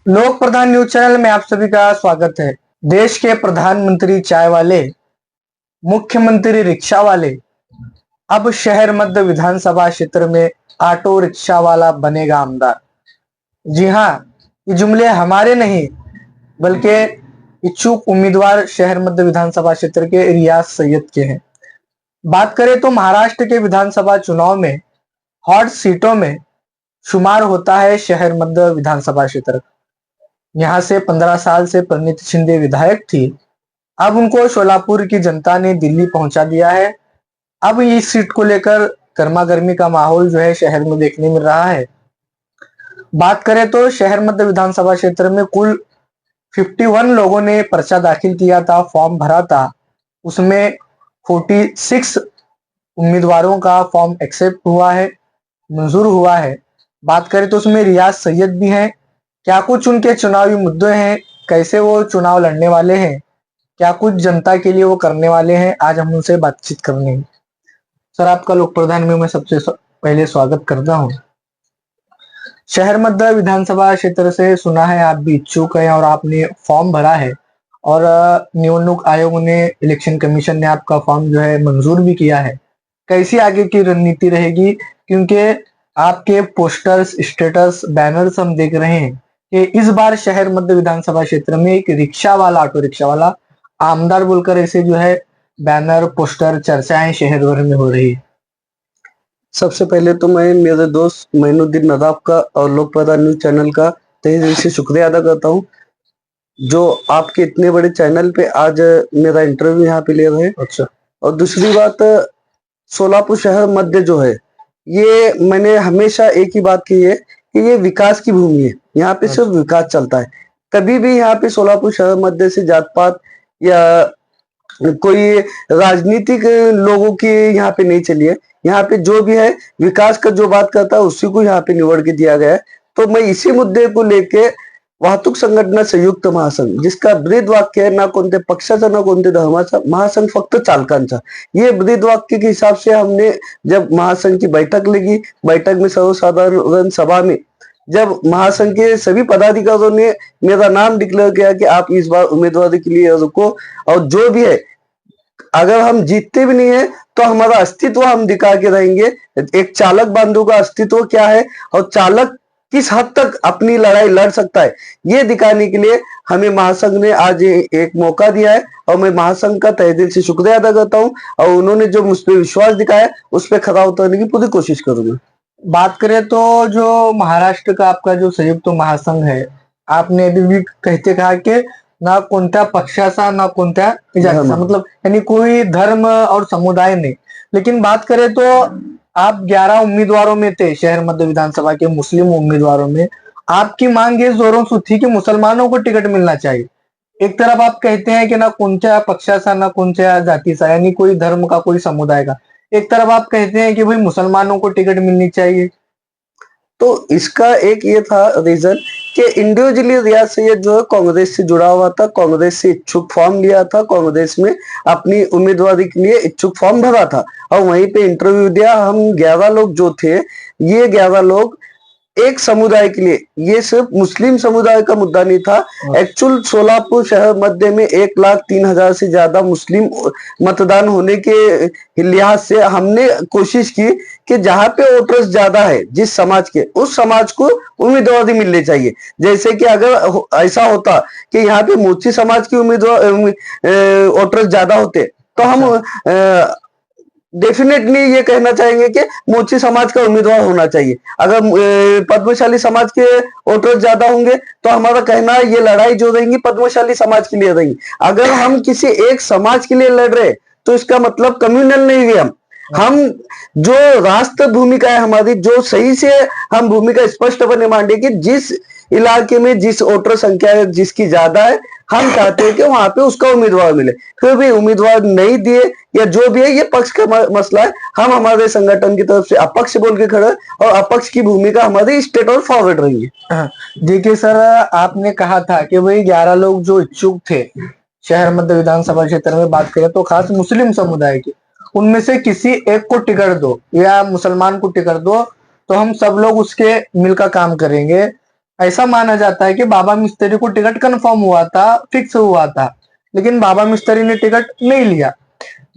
लोक प्रधान news channel में आप सभी का स्वागत है। देश के प्रधानमंत्री चाय वाले, मुख्यमंत्री रिक्शा वाले, अब शहर मध्य विधानसभा क्षेत्र में ऑटो रिक्शा वाला बनेगा आमदार। जी हाँ, ये जुमले हमारे नहीं बल्कि इच्छुक उम्मीदवार शहर मध्य विधानसभा क्षेत्र के रियाज सैयद के हैं। बात करें तो महाराष्ट्र के विधानसभा चुनाव में हॉट सीटों में शुमार होता है शहर मध्य विधानसभा क्षेत्र। यहाँ से 15 साल से परिणीत शिंदे विधायक थी। अब उनको शोलापुर की जनता ने दिल्ली पहुंचा दिया है। अब इस सीट को लेकर गर्मा गर्मी का माहौल जो है शहर में देखने मिल रहा है। बात करें तो शहर मध्य विधानसभा क्षेत्र में कुल 51 लोगों ने पर्चा दाखिल किया था, फॉर्म भरा था। उसमें 46 उम्मीदवारों का फॉर्म एक्सेप्ट हुआ है, मंजूर हुआ है। बात करें तो उसमें रियाज सैयद भी हैं। क्या कुछ उनके चुनावी मुद्दे हैं, कैसे वो चुनाव लड़ने वाले हैं, क्या कुछ जनता के लिए वो करने वाले हैं, आज हम उनसे बातचीत करने हैं। सर, आपका लोक प्रधान में मैं सबसे पहले स्वागत करता हूँ। शहर मध्य विधानसभा क्षेत्र से सुना है आप भी इच्छुक हैं और आपने फॉर्म भरा है और निवडणूक आयोग ने, इलेक्शन कमीशन ने आपका फॉर्म जो है मंजूर भी किया है। कैसी आगे की रणनीति रहेगी, क्योंकि आपके पोस्टर्स, स्टेटस, बैनर्स हम देख रहे हैं कि इस बार शहर मध्य विधानसभा क्षेत्र में एक रिक्शा वाला, ऑटो रिक्शा वाला आमदार बोलकर ऐसे जो है बैनर, पोस्टर, चर्चाएं शहर भर में हो रही है। सबसे पहले तो मैं मेरे दोस्त मोइनुद्दीन नदाफ का और लोक प्रधान न्यूज चैनल का तहे दिल से शुक्रिया अदा करता हूँ, जो आपके इतने बड़े चैनल पे आज मेरा इंटरव्यू यहाँ पे ले रहे हैं। अच्छा। और दूसरी बात, सोलापुर शहर मध्य जो है, ये मैंने हमेशा एक ही बात कही है कि ये विकास की भूमि है। यहाँ पे सिर्फ विकास चलता है। कभी भी यहाँ पे सोलापुर शहर मध्य से जात पात या कोई राजनीतिक लोगों की यहाँ पे नहीं चली है। यहाँ पे जो भी है विकास का जो बात करता है उसी को यहाँ पे निवड के दिया गया है। तो मैं इसी मुद्दे को लेके वाहतूक संघटना संयुक्त महासंघ, जिसका ब्रीद वाक्य है ना कोणत्या पक्षाचा ना कोणत्या धर्माचा, महासंघ फक्त चालकांचा, ये ब्रीद वाक्य के हिसाब से हमने जब महासंघ की बैठक लगी, बैठक में सर्वसाधारण सभा में जब महासंघ के सभी पदाधिकारियों ने मेरा नाम डिक्लेयर किया कि आप इस बार उम्मीदवारी के लिए रुको, और जो भी है अगर हम जीतते भी नहीं है तो हमारा अस्तित्व हम दिखा के रहेंगे। एक चालक बंधु का अस्तित्व क्या है और चालक किस हद तक अपनी लड़ाई लड़ सकता है, ये दिखाने के लिए हमें महासंघ ने आज एक मौका दिया है। और मैं महासंघ का तहे दिल से शुक्रिया अदा करता हूँ और उन्होंने जो मुझ पर विश्वास दिखाया उस पर खरा उतरने की पूरी कोशिश करूंगा। बात करें तो जो महाराष्ट्र का आपका जो संयुक्त महासंघ है, आपने अभी भी कहते कहा कि ना कोणत्या पक्षाचा ना कोणत्या जातीचा, मतलब यानी कोई धर्म और समुदाय नहीं। लेकिन बात करें तो आप 11 उम्मीदवारों में थे शहर मध्य विधानसभा के, मुस्लिम उम्मीदवारों में आपकी मांग ये जोरों से थी कि मुसलमानों को टिकट मिलना चाहिए। एक तरफ आप कहते हैं कि ना कोणत्या पक्षाचा ना कोणत्या जातीचा, यानी कोई धर्म का, कोई समुदाय का। एक तरफ आप कहते हैं कि भाई मुसलमानों को टिकट मिलनी चाहिए। तो इसका एक ये था रीजन कि इंडिविजुअली रियाज सैयद जो है कांग्रेस से जुड़ा हुआ था, कांग्रेस से इच्छुक फॉर्म लिया था, कांग्रेस में अपनी उम्मीदवारी के लिए इच्छुक फॉर्म भरा था और वहीं पे इंटरव्यू दिया। हम 11 लोग जो थे, ये 11 लोग एक समुदाय के लिए, ये सिर्फ मुस्लिम समुदाय का मुद्दा नहीं था। एक्चुअल सोलापुर शहर मध्य में 1,03,000 से ज्यादा मुस्लिम मतदान होने के लिहाज से हमने कोशिश की कि जहां पे वोटर्स ज्यादा है जिस समाज के, उस समाज को उम्मीदवारी मिलनी चाहिए। जैसे कि अगर ऐसा होता कि यहाँ पे मोची समाज की उम्मीदवार वोटर्स ज्यादा होते तो हम डेफिनेटली ये कहना चाहेंगे कि मोची समाज का उम्मीदवार होना चाहिए। अगर पद्मशाली समाज के वोटर ज्यादा होंगे तो हमारा कहना है ये लड़ाई जो रहेंगी पद्मशाली समाज के लिए रहेंगी। अगर हम किसी एक समाज के लिए लड़ रहे तो इसका मतलब कम्युनल नहीं है। हम जो राष्ट्र भूमिका है हमारी, जो सही से हम भूमिका स्पष्टपणे मांगे कि जिस इलाके में जिस वोटर संख्या जिसकी ज्यादा है, हम चाहते हैं कि वहां पे उसका उम्मीदवार मिले। फिर भी उम्मीदवार नहीं दिए या जो भी है, ये पक्ष का मसला है। हम हमारे संगठन की तरफ से अपक्ष बोल के खड़े और अपक्ष की भूमिका हमारी स्टेट और फॉरवर्ड रही है। देखिए सर, आपने कहा था कि भाई 11 लोग जो इच्छुक थे शहर मध्य विधानसभा क्षेत्र में, बात करें तो खास मुस्लिम समुदाय के, उनमें से किसी एक को टिकट दो या मुसलमान को टिकट दो तो हम सब लोग उसके मिलकर काम करेंगे। ऐसा माना जाता है कि बाबा मिस्त्री को टिकट कंफर्म हुआ था, फिक्स हुआ था, लेकिन बाबा मिस्त्री ने टिकट नहीं लिया।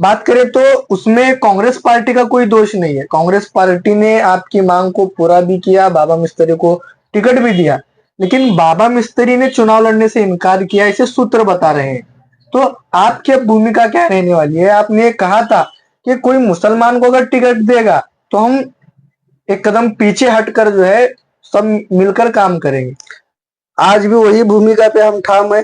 बात करें तो उसमें कांग्रेस पार्टी का कोई दोष नहीं है। कांग्रेस पार्टी ने आपकी मांग को पूरा भी किया, बाबा मिस्त्री को टिकट भी दिया, लेकिन बाबा मिस्त्री ने चुनाव लड़ने से इनकार किया, इसे सूत्र बता रहे हैं। तो आपकी भूमिका क्या रहने वाली है? आपने कहा था कि कोई मुसलमान को अगर टिकट देगा तो हम एक कदम पीछे हटकर जो है सब मिलकर काम करेंगे। आज भी वही भूमिका पे हम ठाम है।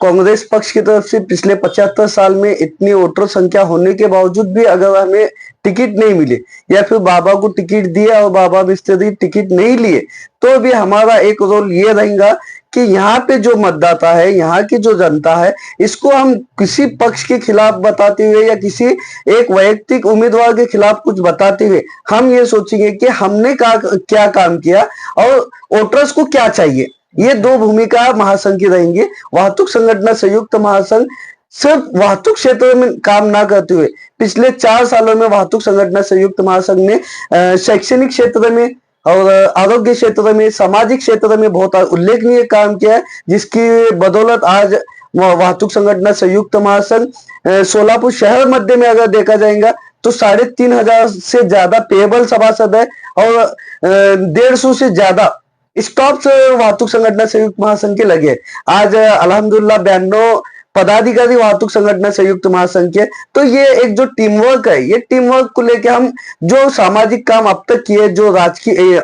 कांग्रेस पक्ष की तरफ से पिछले 75 साल में इतनी वोटर संख्या होने के बावजूद भी अगर हमें टिकट नहीं मिले या फिर बाबा को टिकट दिया और बाबा मिस्त्री टिकट नहीं लिए, तो भी हमारा एक रोल ये रहेगा कि यहाँ पे जो मतदाता है, यहाँ की जो जनता है, इसको हम किसी पक्ष के खिलाफ बताते हुए या किसी एक वैयक्तिक उम्मीदवार के खिलाफ कुछ बताते हुए हम ये सोचेंगे कि हमने क्या काम किया और वोटर्स को क्या चाहिए। ये दो भूमिका महासंघ की रहेंगी। वाहतुक संगठन संयुक्त महासंघ सिर्फ वाहतुक क्षेत्र में काम ना करते हुए पिछले 4 सालों में वाहतुक संगठन संयुक्त महासंघ ने शैक्षणिक क्षेत्र में और आरोग्य क्षेत्र में, सामाजिक क्षेत्र में बहुत उल्लेखनीय काम किया है, जिसकी बदौलत आज वाहतुक संगठन संयुक्त महासंघ सोलापुर शहर मध्य में अगर देखा जाएगा तो 3,500 से ज्यादा पेएबल सभासद है और 150 से ज्यादा स्टॉप्स वाहतुक संगठन संयुक्त महासंघ के लगे। आज अल्हम्दुलिल्लाह 92 पदाधिकारी वाहतुक संगठन संयुक्त महासंघ के। तो ये एक जो टीम वर्क है, ये टीम वर्क को लेकर हम जो सामाजिक काम अब तक किए, जो राजकीय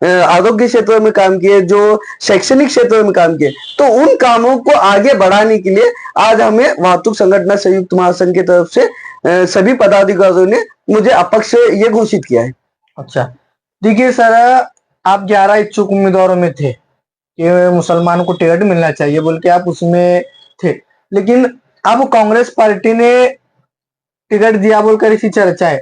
आरोग्य क्षेत्र में काम किए, जो शैक्षणिक क्षेत्र में काम किए, तो उन कामों को आगे बढ़ाने के लिए आज हमें वाहतुक संगठन संयुक्त महासंघ की तरफ से सभी पदाधिकारियों ने मुझे अपक्ष ये घोषित किया है। अच्छा, देखिए सर, आप 11 इच्छुक उम्मीदवारों में थे कि मुसलमानों को टिकट मिलना चाहिए बोल के आप उसमें थे, लेकिन अब कांग्रेस पार्टी ने टिकट दिया बोलकर इसी चर्चा है।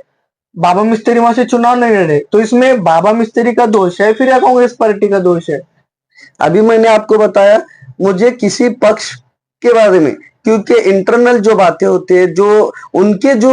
बाबा मिस्त्री वहां से चुनाव नहीं लड़े, तो इसमें बाबा मिस्त्री का दोष है फिर या कांग्रेस पार्टी का दोष है? अभी मैंने आपको बताया, मुझे किसी पक्ष के बारे में, क्योंकि इंटरनल जो बातें होती है, जो उनके जो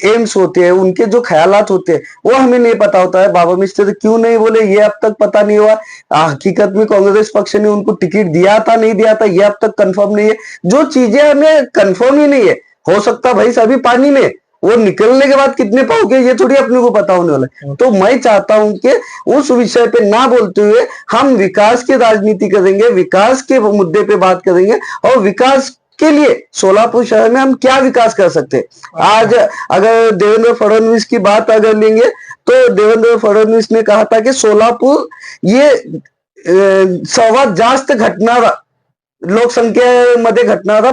एम्स होते हैं, उनके जो ख्यालात होते हैं, वो हमें नहीं पता होता है। बाबा मिस्त्री क्यों नहीं बोले ये अब तक पता नहीं हुआ। हकीकत में कांग्रेस पक्ष ने उनको टिकट दिया था नहीं दिया था ये अब तक कंफर्म नहीं है। जो चीजें हमें कंफर्म ही नहीं है, हो सकता भाई सभी पानी में, वो निकलने के बाद कितने पाओगे ये थोड़ी अपने को पता होने वाला है। तो मैं चाहता हूं कि उस विषय पे ना बोलते हुए हम विकास की राजनीति करेंगे, विकास के मुद्दे पे बात करेंगे और विकास के लिए सोलापुर शहर में हम क्या विकास कर सकते हैं। आज अगर देवेंद्र फडणवीस की बात अगर लेंगे तो देवेंद्र फडणवीस ने कहा था कि सोलापुर ये सर्वात जास्त घटणारा लोकसंख्येमध्ये घटणारा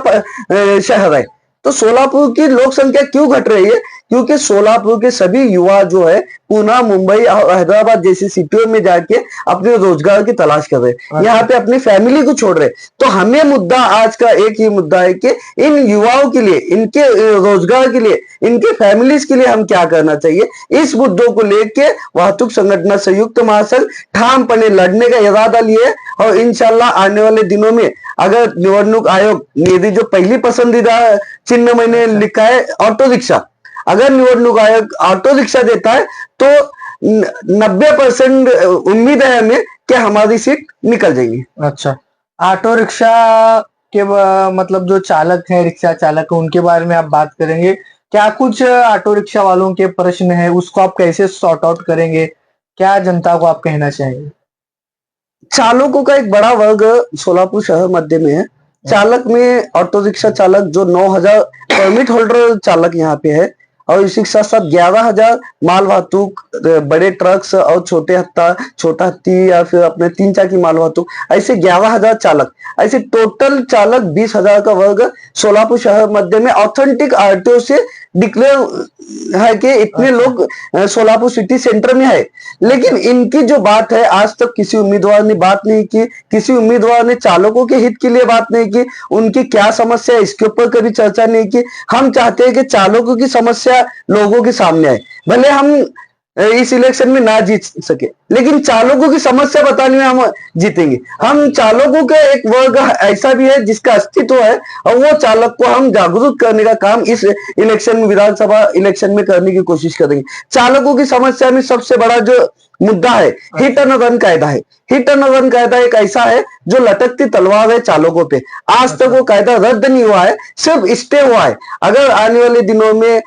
शहर है। तो सोलापुर की लोक संख्या क्यों घट रही है? क्योंकि सोलापुर के सभी युवा जो है पुणे, मुंबई और हैदराबाद जैसी सिटियों में जाके अपने रोजगार की तलाश कर रहे हैं, यहाँ पे अपनी फैमिली को छोड़ रहे हैं। तो हमें मुद्दा आज का एक ही मुद्दा है कि इन युवाओं के लिए, इनके रोजगार के लिए, इनके फैमिलीज के लिए हम क्या करना चाहिए। इस मुद्दों को लेके वाहतुक संगठन संयुक्त महासंघ ठामपणे लड़ने का इरादा लिए और इंशाल्लाह आने वाले दिनों में अगर निवडणूक आयोग, मेरी जो पहली पसंदीदा चिन्ह मैंने लिखा है ऑटो रिक्शा, अगर निवडणूक आयोग ऑटो रिक्शा देता है तो 90% उम्मीद है हमें कि हमारी सीट निकल जाएगी। अच्छा, ऑटो रिक्शा के मतलब जो चालक हैं, रिक्शा चालक है, उनके बारे में आप बात करेंगे। क्या कुछ ऑटो रिक्शा वालों के प्रश्न है, उसको आप कैसे सॉर्ट आउट करेंगे? क्या जनता को आप कहना चाहेंगे? चालकों का एक बड़ा वर्ग सोलापुर शहर मध्य में है। चालक में ऑटो रिक्शा चालक जो 9,000 परमिट होल्डर चालक यहाँ पे है और इसी के साथ साथ 11,000 माल वाहतूक, बड़े ट्रक्स और छोटा हत्ती या फिर अपने 3 चाकी माल वाहतूक, ऐसे 11,000 चालक, ऐसे टोटल चालक 20,000 का वर्ग सोलापुर शहर मध्य में ऑथेंटिक आरटीओ से डिक्लेयर है कि इतने लोग सोलापुर सिटी सेंटर में है। लेकिन इनकी जो बात है आज तक किसी उम्मीदवार ने बात नहीं की, किसी उम्मीदवार ने चालकों के हित के लिए बात नहीं की, उनकी क्या समस्या है इसके ऊपर कभी चर्चा नहीं की। हम चाहते हैं कि चालकों की समस्या लोगों के सामने आए। भले हम इस इलेक्शन में ना जीत सके, लेकिन चालकों की समस्या बताने में हम जीतेंगे। हम चालकों का एक वर्ग ऐसा भी है जिसका अस्तित्व है और वो चालक को हम जागरूक करने का काम इस इलेक्शन में, विधानसभा इलेक्शन में करने की कोशिश करेंगे। चालकों की समस्या में सबसे बड़ा जो मुद्दा है हिट एंड रन कायदा है। हिट एंड रन कायदा एक ऐसा है जो लटकती तलवार है चालकों पे। आज तक वो कायदा रद्द नहीं हुआ है, सिर्फ स्टे हुआ है। अगर आने वाले दिनों में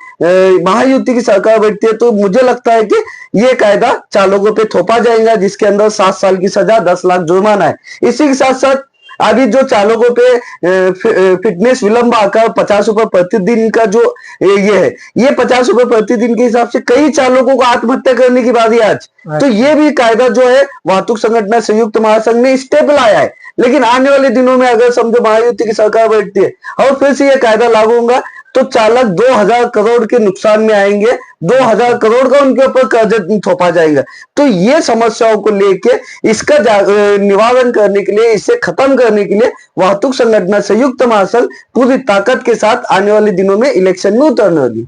महायुति की सरकार बैठती है तो मुझे लगता है कि ये कायदा चालकों पे थोपा जाएगा, जिसके अंदर 7 साल की सजा, 10 लाख जुर्माना है। इसी के साथ साथ अभी जो चालकों पे फिटनेस विलंब आकर 50 रुपए प्रतिदिन का जो ये है, ये 50 रुपए प्रतिदिन के हिसाब से कई चालकों को आत्महत्या करने की बारी आज। तो ये भी कायदा जो है वाहतुक संगठन संयुक्त महासंघ ने स्टेप लाया है। लेकिन आने वाले दिनों में अगर समझो महायुति की सरकार बैठती है और फिर से ये कायदा लागू होगा तो चालक 2000 करोड़ के नुकसान में आएंगे, 2000 करोड़ का उनके ऊपर कर्ज थोपा जाएगा। तो ये समस्याओं को लेके इसका निवारण करने के लिए, इसे खत्म करने के लिए वाहतुक संगठन संयुक्त महासंघ पूरी ताकत के साथ आने वाले दिनों में इलेक्शन में उतरने वाली।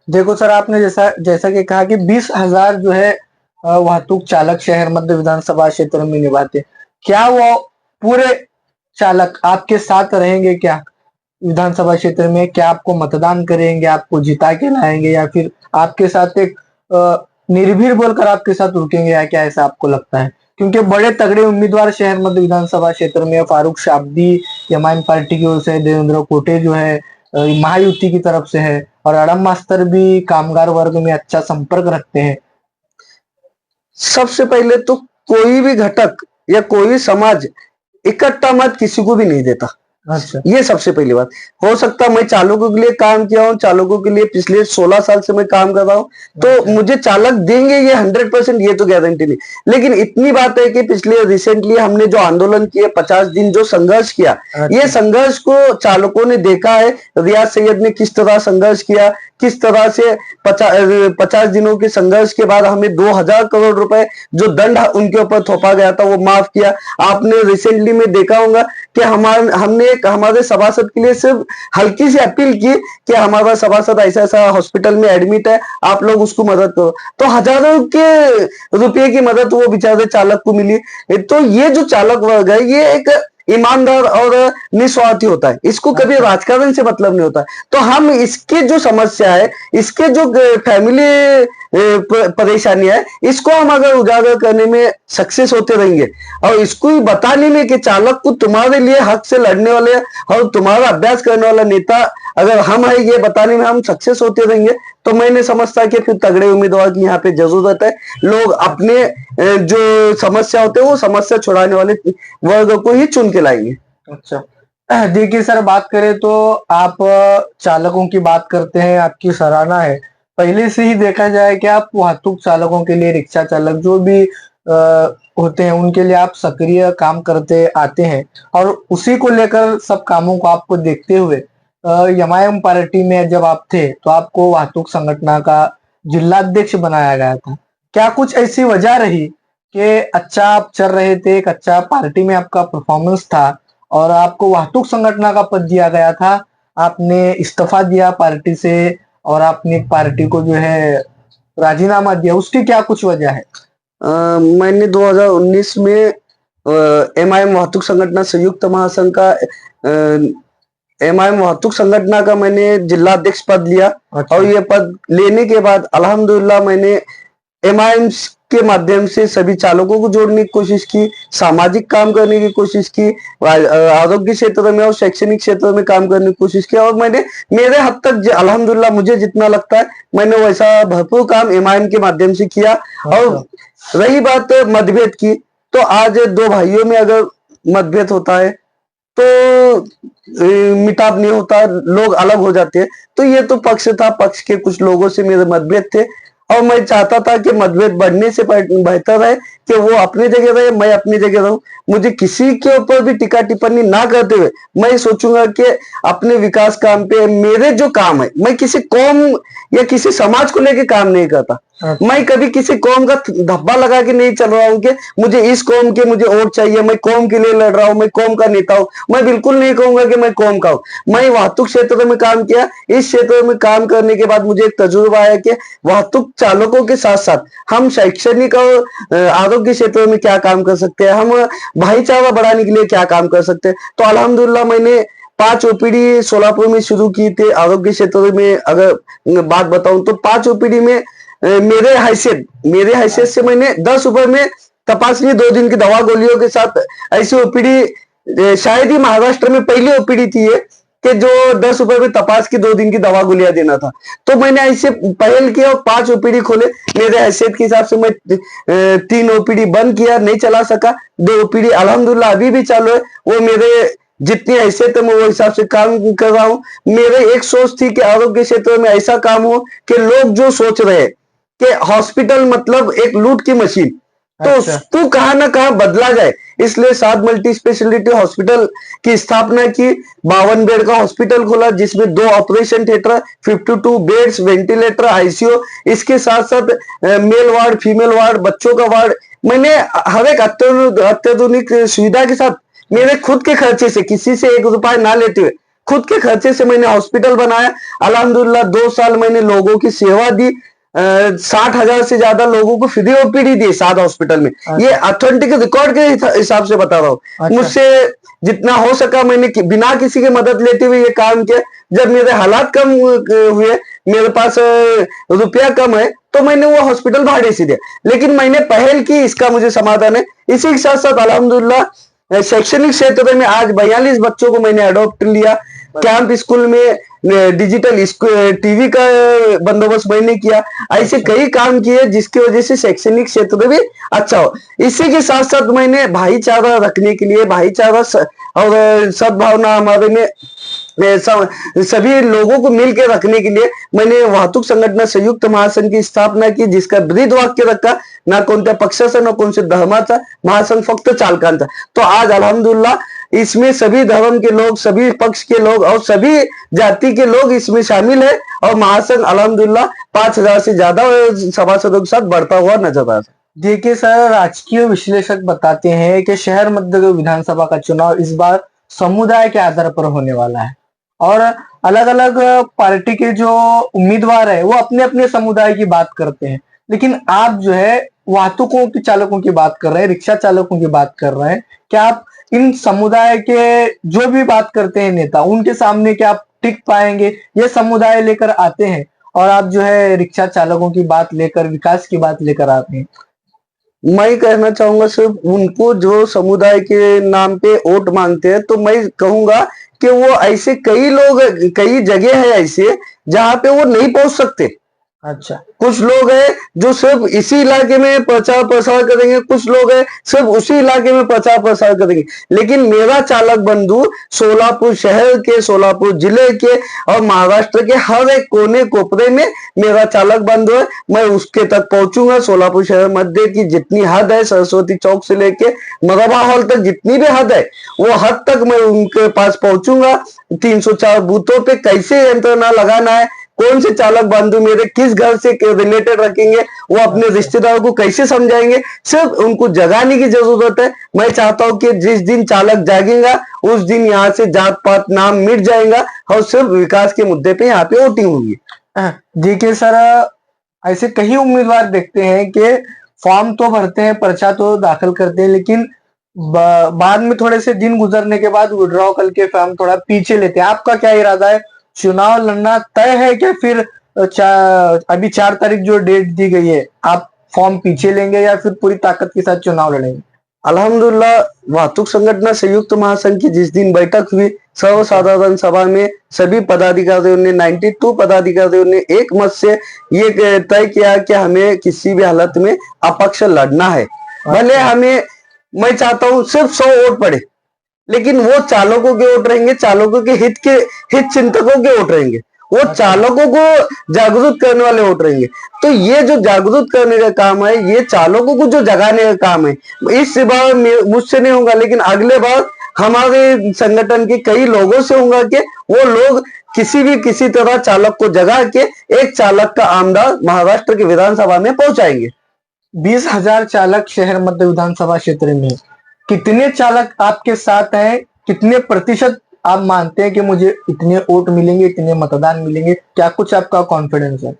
देखो सर, आपने जैसा कि कहा कि 20,000 जो है वाहतुक चालक शहर मध्य विधानसभा क्षेत्र में निभाते, क्या वो पूरे चालक आपके साथ रहेंगे क्या विधानसभा क्षेत्र में? क्या आपको मतदान करेंगे, आपको जिता के लाएंगे, या फिर आपके साथ एक निर्भीर बोलकर आपके साथ रुकेंगे, या क्या ऐसा आपको लगता है? क्योंकि बड़े तगड़े उम्मीदवार शहर मध्य विधानसभा क्षेत्र में फारूक शाब्दी एमआईएम पार्टी की ओर से, देवेंद्र कोटे जो है महायुति की तरफ से है, और अड़म मास्टर भी कामगार वर्ग में अच्छा संपर्क रखते हैं। सबसे पहले तो कोई भी घटक या कोई समाज इकट्ठा मत किसी को भी नहीं देता। अच्छा, ये सबसे पहली बात। हो सकता मैं चालकों के लिए काम किया हूँ, चालकों के लिए पिछले 16 साल से मैं काम कर रहा हूँ, तो मुझे चालक देंगे ये 100%, ये तो गारंटी नहीं। लेकिन इतनी बात है कि पिछले रिसेंटली हमने जो आंदोलन किए, 50 दिन जो संघर्ष किया, ये संघर्ष को चालकों ने देखा है। रियाज सैयद ने किस तरह संघर्ष किया, किस तरह से 50 दिनों के संघर्ष के बाद हमें 2000 करोड़ रुपए जो दंड उनके ऊपर थोपा गया था वो माफ किया। आपने रिसेंटली में देखा होगा कि हमने हमारे सभासद के लिए सिर्फ हल्की सी अपील की कि हमारा सभासद ऐसा ऐसा हॉस्पिटल में एडमिट है, आप लोग उसको मदद करो, तो हजारों के रुपए की मदद वो बेचारे चालक को मिली। तो ये जो चालक वर्ग है ये एक ईमानदार और निस्वार्थी होता है, इसको कभी राजकारण से मतलब नहीं होता। तो हम इसके जो समस्या है, इसके जो फैमिली परेशानी है, इसको हम अगर उजागर करने में सक्सेस होते रहेंगे और इसको ही बताने में कि चालक को तुम्हारे लिए हक से लड़ने वाले और तुम्हारा अभ्यास करने वाला नेता अगर हम है, ये बताने में हम सक्सेस होते रहेंगे, तो मैंने समझता कि फिर तगड़े उम्मीदवार की यहाँ पे जरूरत है। लोग अपने जो समस्या होते हैं वो समस्या छुड़ाने वाले वर्ग को ही चुन के लाएंगे। अच्छा, देखिए सर, बात करें तो आप चालकों की बात करते हैं, आपकी सराहना है। पहले से ही देखा जाए कि आप वाहतुक चालकों के लिए, रिक्शा चालक जो भी होते हैं, उनके लिए आप सक्रिय काम करते आते हैं, और उसी को लेकर सब कामों को आपको देखते हुए एमआईएम पार्टी में जब आप थे तो आपको वाहतुक संगठन का जिलाध्यक्ष बनाया गया था। क्या कुछ ऐसी वजह रही कि अच्छा आप चल रहे थे, एक अच्छा पार्टी में आपका परफॉर्मेंस था और आपको वाहतुक संगठन का पद दिया गया था, आपने इस्तीफा दिया पार्टी से और आपने पार्टी को जो है राजीनामा दिया, उसकी क्या कुछ वजह है? मैंने 2019 में एमआईएम वाहतुक संगठन संयुक्त महासंघ का एमआईएम वाहतुक संगठन का मैंने जिलाध्यक्ष पद लिया। अच्छा। और ये पद लेने के बाद अल्हम्दुलिल्लाह मैंने एमआईएम के माध्यम से सभी चालकों को जोड़ने की कोशिश की, सामाजिक काम करने की कोशिश की, आरोग्य क्षेत्र में और शैक्षणिक क्षेत्र में काम करने की कोशिश की, और मैंने मेरे हद तक अल्हम्दुलिल्लाह मुझे जितना लगता है मैंने वैसा भरपूर काम एमआईएम के माध्यम से किया। और रही बात मतभेद की, तो आज दो भाइयों में अगर मतभेद होता है तो मिताब नहीं होता, लोग अलग हो जाते हैं। तो ये तो पक्ष था, पक्ष के कुछ लोगों से मेरे मतभेद थे और मैं चाहता था कि मतभेद बढ़ने से बेहतर है कि वो अपनी जगह रहे, मैं अपनी जगह रहूं। मुझे किसी के ऊपर भी टिक्का टिप्पणी ना करते हुए मैं सोचूंगा कि अपने विकास काम पे मेरे जो काम है, मैं किसी कौम या किसी समाज को लेके काम नहीं करता। मैं कभी किसी कौम का धब्बा लगा के नहीं चल रहा हूँ कि मुझे इस कौम के मुझे वोट चाहिए, मैं कौम के लिए लड़ रहा हूँ, मैं कौम का नेता हूँ। मैं बिल्कुल नहीं कहूंगा कि मैं कौम का हूँ। मैं वाहतुक क्षेत्र में काम किया, इस क्षेत्र में काम करने के बाद मुझे एक तजुर्बा आया कि वाहतुक चालकों के साथ साथ हम शैक्षणिक और आरोग्य क्षेत्र में क्या काम कर सकते हैं, हम भाईचारा बढ़ाने के लिए क्या काम कर सकते हैं। तो अल्हम्दुलिल्लाह मैंने 5 ओपीडी सोलापुर में शुरू की थी। आरोग्य क्षेत्र में अगर बात बताऊं तो 5 ओपीडी में मेरे हैसियत से मैंने 10 रुपए में तपासनी 2 दिन की दवा गोलियों के साथ ऐसी ओपीडी शायद ही महाराष्ट्र में पहली ओपीडी थी ये कि जो 10 रुपए में तपास की 2 दिन की दवा गोलियां देना था। तो मैंने ऐसे पहल किया और 5 ओपीडी खोले। मेरे हैसियत के हिसाब से मैं 3 ओपीडी बंद किया, नहीं चला सका। 2 ओपीडी अल्हम्दुलिल्लाह अभी भी चालू है। वो मेरे जितनी हैसियत है मैं वो हिसाब से काम कर रहा हूँ। मेरे एक सोच थी कि आरोग्य क्षेत्र में ऐसा काम हो कि लोग जो सोच रहे हैं कि हॉस्पिटल मतलब एक लूट की मशीन, तो अच्छा। उसको कहाँ ना कहाँ बदला जाए, इसलिए 7 मल्टी स्पेशलिटी हॉस्पिटल की स्थापना की। 52 बेड का हॉस्पिटल खोला जिसमें 2 operation theatre, 52 beds, ventilator, ICU, इसके साथ साथ मेल वार्ड, फीमेल वार्ड, बच्चों का वार्ड। मैंने हर एक अत्याधुनिक सुविधा के साथ मेरे खुद के खर्चे से, किसी से 1 रुपया ना लेते हुए खुद के खर्चे से मैंने हॉस्पिटल बनाया। अल्हम्दुलिल्लाह 2 साल मैंने लोगों की सेवा दी। 60,000 से ज्यादा लोगों को फ्री ओपीडी दी 7 हॉस्पिटल में। ये ऑथेंटिक रिकॉर्ड के हिसाब से बता रहा हूँ। अच्छा। मुझसे जितना हो सका मैंने बिना किसी की मदद लेते हुए ये काम किया। जब मेरे हालात कम हुए, मेरे पास रुपया कम है, तो मैंने वो हॉस्पिटल भाड़े से दिया। लेकिन मैंने पहल की, इसका मुझे समाधान है। इसी के साथ साथ अल्हम्दुलिल्लाह शैक्षणिक क्षेत्र में आज 42 बच्चों को मैंने अडॉप्ट लिया। कैंप स्कूल में डिजिटल टीवी का बंदोबस्त मैंने किया। ऐसे कई काम किए जिसकी वजह से शैक्षणिक क्षेत्र भी अच्छा हो। इसी के साथ साथ मैंने भाईचारा रखने के लिए, भाईचारा और सद्भावना हमारे में सभी लोगों को मिलकर रखने के लिए मैंने वाहतूक संघटना संयुक्त महासंघ की स्थापना की, जिसका ब्रीद वाक्य रखा, ना कोणत्या पक्षाचा ना कोणत्या धर्माचा महासंघ, फक्त चालकांचा। तो आज अल्हम्दुलिल्लाह इसमें सभी धर्म के लोग, सभी पक्ष के लोग और सभी जाति के लोग इसमें शामिल है और महासंघ अल्हम्दुलिल्लाह 5,000 से ज्यादा सभासदों के साथ बढ़ता हुआ नजर आ रहा है। देखिए सर, राजकीय विश्लेषक बताते हैं कि शहर मध्य विधानसभा का चुनाव इस बार समुदाय के आधार पर होने वाला है और अलग अलग पार्टी के जो उम्मीदवार है वो अपने अपने समुदाय की बात करते हैं, लेकिन आप जो है वाहतुकों के चालकों की बात कर रहे हैं, रिक्शा चालकों की बात कर रहे हैं। क्या आप इन समुदाय के जो भी बात करते हैं नेता, उनके सामने क्या आप टिक पाएंगे? ये समुदाय लेकर आते हैं और आप जो है रिक्शा चालकों की बात लेकर, विकास की बात लेकर आते हैं। मैं कहना चाहूंगा सिर्फ उनको जो समुदाय के नाम पे वोट मांगते हैं, तो मैं कहूंगा कि वो ऐसे कई लोग, कई जगह है ऐसे जहां पे वो नहीं पहुंच सकते। अच्छा। कुछ लोग हैं जो सिर्फ इसी इलाके में प्रचार प्रसार करेंगे, कुछ लोग हैं सिर्फ उसी इलाके में प्रचार प्रसार करेंगे। लेकिन मेरा चालक बंधु सोलापुर शहर के, सोलापुर जिले के और महाराष्ट्र के हर एक कोने कोपरे में मेरा चालक बंधु है। मैं उसके तक पहुंचूंगा। सोलापुर शहर मध्य की जितनी हद है, सरस्वती चौक से लेके मरबा हॉल तक जितनी भी हद है, वो हद तक मैं उनके पास पहुंचूंगा। 304 बूथों पे कैसे यंत्रणा लगाना है, कौन से चालक बंधु मेरे किस घर से रिलेटेड रखेंगे, वो अपने रिश्तेदारों को कैसे समझाएंगे, सिर्फ उनको जगाने की जरूरत है। मैं चाहता हूं कि जिस दिन चालक जागेगा उस दिन यहाँ से जात पात नाम मिट जाएगा और सिर्फ विकास के मुद्दे पे यहाँ पे वोटिंग होगी। देखिए सर, ऐसे कई उम्मीदवार देखते हैं कि फॉर्म तो भरते हैं, पर्चा तो दाखिल करते हैं, लेकिन बाद में थोड़े से दिन गुजरने के बाद विड्रॉ करके फॉर्म थोड़ा पीछे लेते हैं। आपका क्या इरादा है? चुनाव लड़ना तय है क्या? फिर अभी 4 तारीख जो डेट दी गई है, आप फॉर्म पीछे लेंगे या फिर पूरी ताकत के साथ चुनाव लड़ेंगे? अल्हम्दुलिल्लाह वाहतूक संघटना संयुक्त महासंघ की जिस दिन बैठक हुई, सर्वसाधारण सभा में सभी पदाधिकारियों ने, 92 पदाधिकारियों ने एक मत से ये तय किया कि हमें किसी भी हालत में अपक्ष लड़ना है। भले हमें, मैं चाहता हूं सिर्फ 100 वोट पड़े, लेकिन वो चालकों के वोट रहेंगे, चालकों के हित चिंतकों के वोट रहेंगे, वो चालकों को जागरूक करने वाले वोट रहेंगे। तो ये जो जागरूक करने का काम है, ये चालकों को जो जगाने का काम है, इस बार मुझसे नहीं होगा, लेकिन अगले बार हमारे संगठन के कई लोगों से होगा कि वो लोग किसी तरह चालक को जगा के एक चालक का आमदार महाराष्ट्र की विधानसभा में पहुंचाएंगे। 20,000 चालक शहर मध्य विधानसभा क्षेत्र में, कितने चालक आपके साथ हैं? कितने प्रतिशत आप मानते हैं कि मुझे इतने वोट मिलेंगे, इतने मतदान मिलेंगे? क्या कुछ आपका कॉन्फिडेंस है?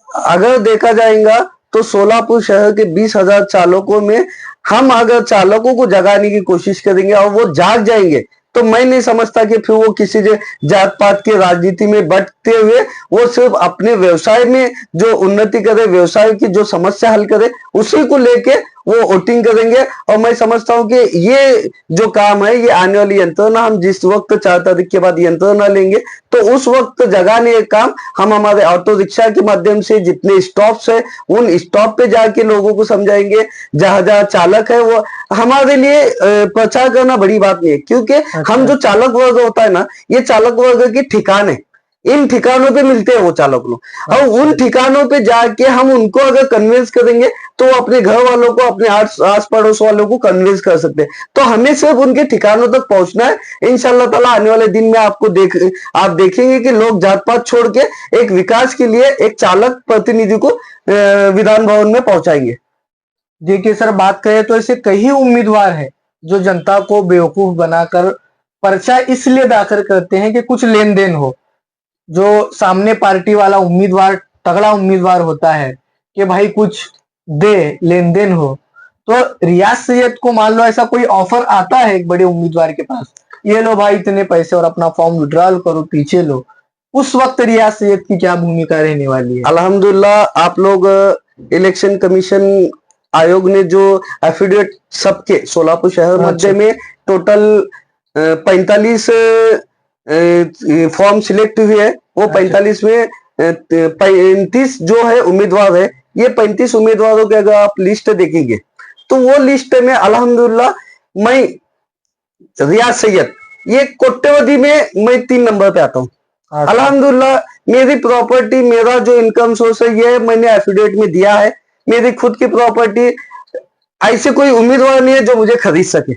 अगर देखा जाएगा तो सोलापुर शहर के 20,000 चालकों में हम अगर चालकों को जगाने की कोशिश करेंगे और वो जाग जाएंगे, तो तो मैं नहीं समझता कि फिर वो किसी जात पात की राजनीति में बटते हुए वो सिर्फ अपने व्यवसाय में जो उन्नति करे, व्यवसाय की जो समस्या हल करे, उसी को लेके वो वोटिंग करेंगे। और मैं समझता हूँ कि ये जो काम है, ये आने वाली यंत्रणा, हम जिस वक्त 4 तारीख के बाद यंत्रणा लेंगे तो उस वक्त जगाने ये काम हम हमारे ऑटो रिक्शा के माध्यम से जितने स्टॉप्स है उन स्टॉप पे जाके लोगों को समझाएंगे। जहां जहां चालक है वो हमारे लिए प्रचार करना बड़ी बात नहीं है, क्योंकि हम जो चालक वर्ग होता है ना, ये चालक वर्ग के ठिकाने, इन ठिकानों पे मिलते हैं वो चालक लोग। और उन ठिकानों पे जाके हम उनको अगर कन्विंस करेंगे तो वो अपने घर वालों को, अपने आस पड़ोस वालों को कन्विंस कर सकते हैं। तो हमें सिर्फ उनके ठिकानों तक पहुंचना है। इंशाल्लाह ताला आने वाले दिन में आप देखेंगे कि लोग जात पात छोड़ के एक विकास के लिए एक चालक प्रतिनिधि को विधान भवन में पहुंचाएंगे। देखिए सर, बात करें तो ऐसे कई उम्मीदवार हैं जो जनता को बेवकूफ बनाकर पर्चा इसलिए दाखिल करते हैं कि कुछ लेन देन हो। जो सामने पार्टी वाला उम्मीदवार तगड़ा उम्मीदवार होता है कि भाई कुछ दे, लेन देन हो, तो रियाज सैयद को मान लो ऐसा कोई ऑफर आता है एक बड़े उम्मीदवार के पास, ये लो भाई इतने पैसे और अपना फॉर्म विड्रॉल करो, पीछे लो, उस वक्त रियाज सैयद की क्या भूमिका रहने वाली है? अल्हम्दुलिल्लाह, आप लोग इलेक्शन कमीशन आयोग ने जो एफिडेविट सबके सोलापुर शहर मध्य में टोटल 45 फॉर्म सिलेक्ट हुए है, वो 45 में 35 जो है उम्मीदवार है। ये 35 उम्मीदवारों के अगर आप लिस्ट देखेंगे तो वो लिस्ट में अल्हम्दुलिल्लाह मैं रियाज सैयद, ये कोट्यवधि में मैं 3 नंबर पे आता हूँ। अल्हम्दुलिल्लाह, मेरी प्रॉपर्टी, मेरा जो इनकम सोर्स है, ये मैंने एफिडेविट में दिया है। मेरी खुद की प्रॉपर्टी, ऐसे कोई उम्मीदवार नहीं है जो मुझे खरीद सके।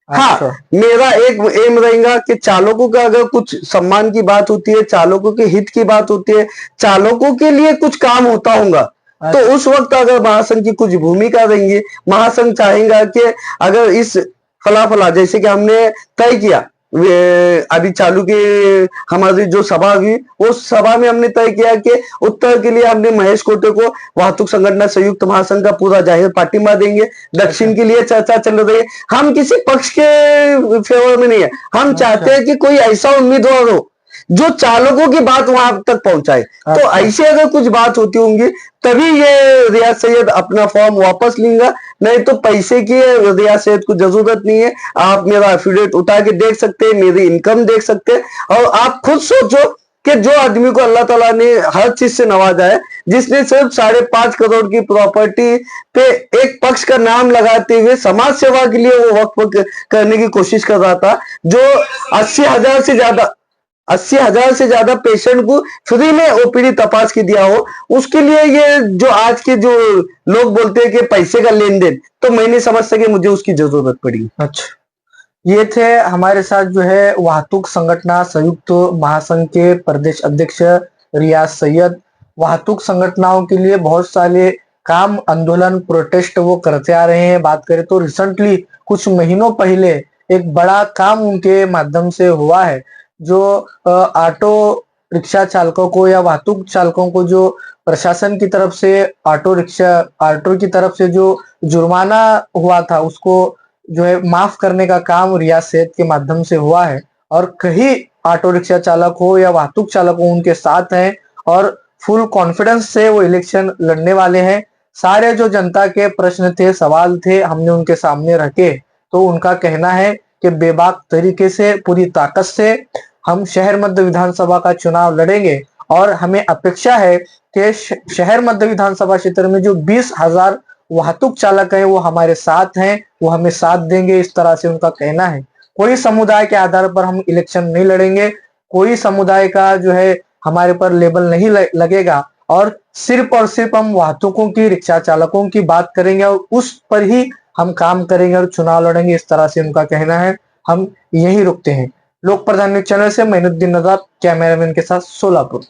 हाँ, मेरा एक एम रहेगा कि चालकों का अगर कुछ सम्मान की बात होती है, चालकों के हित की बात होती है, चालकों के लिए कुछ काम होता होगा, तो उस वक्त अगर महासंघ की कुछ भूमिका रहेंगी, महासंघ चाहेगा कि अगर इस फला जैसे कि हमने तय किया अभी चालू की हमारी जो सभा हुई, उस सभा में हमने तय किया कि उत्तर के लिए हमने महेश कोटे को वाहतुक संगठन संयुक्त महासंघ का पूरा जाहिर पार्टिमा देंगे। दक्षिण के लिए चर्चा चल रही है। हम किसी पक्ष के फेवर में नहीं है, हम चाहते हैं कि कोई ऐसा उम्मीदवार हो जो चालकों की बात वहां तक पहुंचाए। तो ऐसे अगर कुछ बात होती होंगी तभी ये रियाज सैयद अपना फॉर्म वापस लेंगे, नहीं तो पैसे की रियाज सैयद को जरूरत नहीं है। आप मेरा एफिडेविट उठा के देख सकते हैं, मेरी इनकम देख सकते हैं, और आप खुद सोचो कि जो आदमी को अल्लाह ताला ने हर चीज से नवाजा है, जिसने सिर्फ 5.5 करोड़ की प्रॉपर्टी पे एक पक्ष का नाम लगाते हुए समाज सेवा के लिए वो वक्फ करने की कोशिश कर रहा था, जो 80,000 से ज्यादा पेशेंट को फ्री में ओपीडी तपास की दिया हो, उसके लिए ये जो आज के जो लोग बोलते हैं कि पैसे का लेन देन, तो मैं नहीं समझ सके मुझे उसकी जरूरत पड़ी। अच्छा, ये थे हमारे साथ जो है वाहतुक संगठन संयुक्त महासंघ के प्रदेश अध्यक्ष रियाज सैयद। वाहतुक संगठनों के लिए बहुत सारे काम, आंदोलन, प्रोटेस्ट वो करते आ रहे हैं। बात करें तो रिसेंटली कुछ महीनों पहले एक बड़ा काम उनके माध्यम से हुआ है, जो ऑटो रिक्शा चालकों को या वाहतुक चालकों को जो प्रशासन की तरफ से ऑटो की तरफ से जो जुर्माना हुआ था, उसको जो है माफ करने का काम रियाज सैयद के माध्यम से हुआ है। और कई ऑटो रिक्शा चालक हो या वाहतुक चालक हो उनके साथ हैं और फुल कॉन्फिडेंस से वो इलेक्शन लड़ने वाले हैं। सारे जो जनता के प्रश्न थे, सवाल थे, हमने उनके सामने रखे, तो उनका कहना है कि बेबाक तरीके से, पूरी ताकत से हम शहर मध्य विधानसभा का चुनाव लड़ेंगे और हमें अपेक्षा है कि शहर मध्य विधानसभा क्षेत्र में जो 20,000 वाहतुक चालक हैं वो हमारे साथ हैं, वो हमें साथ देंगे, इस तरह से उनका कहना है। कोई समुदाय के आधार पर हम इलेक्शन नहीं लड़ेंगे, कोई समुदाय का जो है हमारे पर लेबल नहीं लगेगा, और सिर्फ हम वाहतुकों की, रिक्शा चालकों की बात करेंगे और उस पर ही हम काम करेंगे और चुनाव लड़ेंगे, इस तरह से उनका कहना है। हम यही रुकते हैं। लोक प्रधान न्यूज चैनल से मैनुद्दीन नदाब, कैमरामैन के साथ सोलापुर।